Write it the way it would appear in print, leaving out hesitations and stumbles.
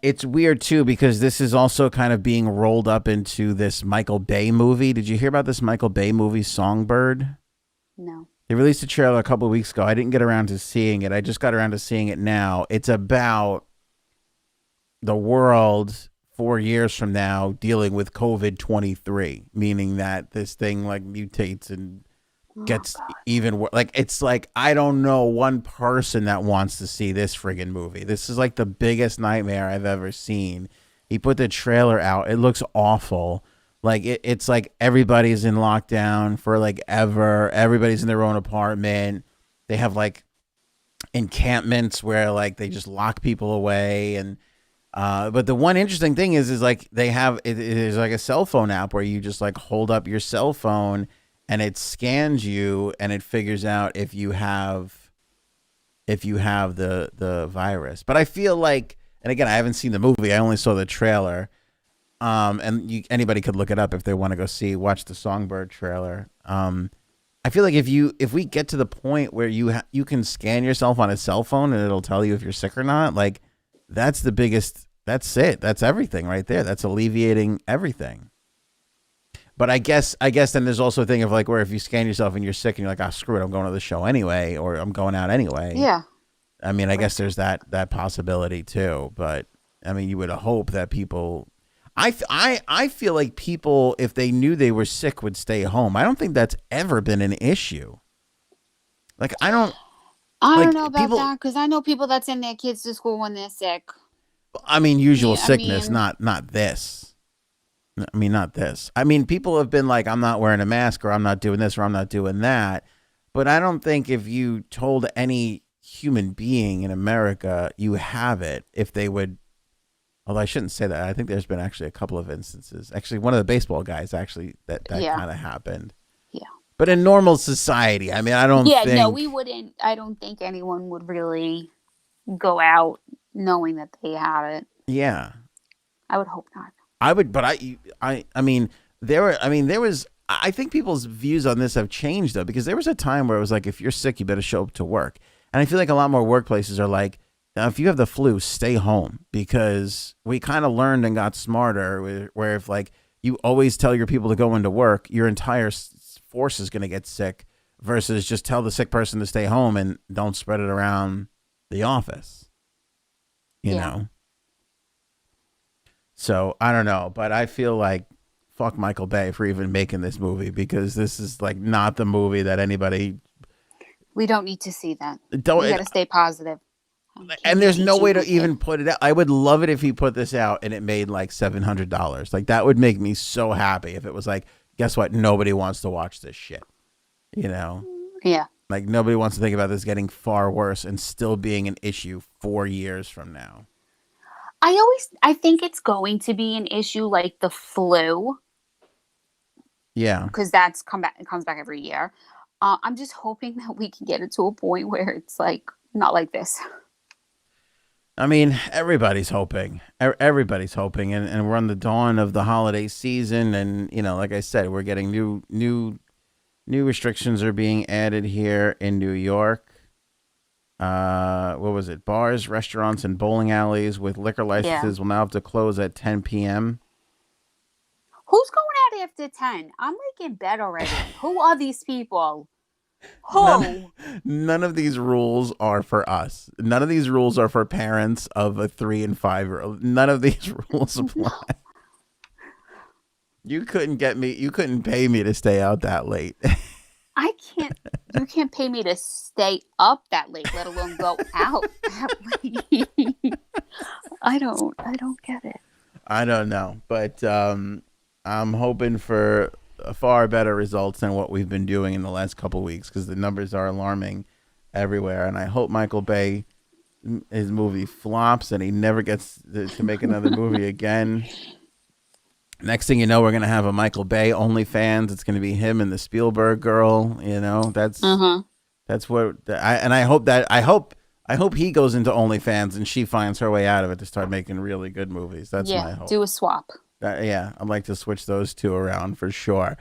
it's weird too because this is also kind of being rolled up into this Michael Bay movie. Did you hear about this Michael Bay movie, Songbird? No. They released a trailer a couple of weeks ago. I didn't get around to seeing it. I just got around to seeing it now. It's about the world 4 years from now dealing with COVID-23, meaning that this thing like mutates and gets even worse. Like, it's like, I don't know one person that wants to see this friggin' movie. This is like the biggest nightmare I've ever seen. He put the trailer out. It looks awful. Like, it's like everybody's in lockdown for like ever. Everybody's in their own apartment. They have like encampments where like they just lock people away. And but the one interesting thing is like they have it is like a cell phone app where you just like hold up your cell phone and it scans you and it figures out if you have the virus. But I feel like, and again, I haven't seen the movie. I only saw the trailer. And anybody could look it up if they want to go watch the Songbird trailer. I feel like if we get to the point where you can scan yourself on a cell phone and it'll tell you if you're sick or not, like that's the biggest. That's it. That's everything right there. That's alleviating everything. But I guess then there's also a thing of like where if you scan yourself and you're sick and you're like, oh, screw it, I'm going to the show anyway, or I'm going out anyway. Yeah. I mean, I guess there's that possibility too. But I mean, you would hope that people. I feel like people, if they knew they were sick, would stay home. I don't think that's ever been an issue. Like, I don't know about that because I know people that send their kids to school when they're sick. I mean, usual sickness, not this. I mean, not this. I mean, people have been like, I'm not wearing a mask, or I'm not doing this, or I'm not doing that. But I don't think if you told any human being in America you have it, if they would. Although I shouldn't say that. I think there's been actually a couple of instances. Actually, one of the baseball guys actually that kind of happened. Yeah. But in normal society, I mean, I don't think. Yeah, no, we wouldn't. I don't think anyone would really go out knowing that they have it. Yeah. I would hope not. I would, but I mean, there was. I think people's views on this have changed though, because there was a time where it was like, if you're sick, you better show up to work. And I feel like a lot more workplaces are like, now, if you have the flu, stay home, because we kind of learned and got smarter where if like you always tell your people to go into work, your entire force is going to get sick versus just tell the sick person to stay home and don't spread it around the office, you know? So I don't know, but I feel like fuck Michael Bay for even making this movie, because this is like not the movie that anybody. We don't need to see that. We got to stay positive. And there's no way to even put it out. I would love it if he put this out and it made like $700. Like, that would make me so happy if it was like, guess what? Nobody wants to watch this shit. You know? Yeah. Like, nobody wants to think about this getting far worse and still being an issue 4 years from now. I think it's going to be an issue like the flu. Yeah. Because it comes back every year. I'm just hoping that we can get it to a point where it's like not like this. I mean, everybody's hoping. Everybody's hoping, and we're on the dawn of the holiday season, and you know, like I said, we're getting new restrictions are being added here in New York. What was it? Bars, restaurants, and bowling alleys with liquor licenses will now have to close at 10 p.m. Who's going out after 10? I'm like in bed already. Who are these people? Who? None of these rules are for us. None of these rules are for parents of a 3 and 5-year-old. None of these rules apply. No. You couldn't pay me to stay out that late. You can't pay me to stay up that late, let alone go out that late. I don't get it. I don't know, but I'm hoping for far better results than what we've been doing in the last couple of weeks, because the numbers are alarming everywhere. And I hope Michael Bay, his movie flops and he never gets to make another movie again. Next thing you know, we're going to have a Michael Bay OnlyFans. It's going to be him and the Spielberg girl. You know, that's what I hope he goes into OnlyFans and she finds her way out of it to start making really good movies. That's my hope. Do a swap. I'd like to switch those two around for sure.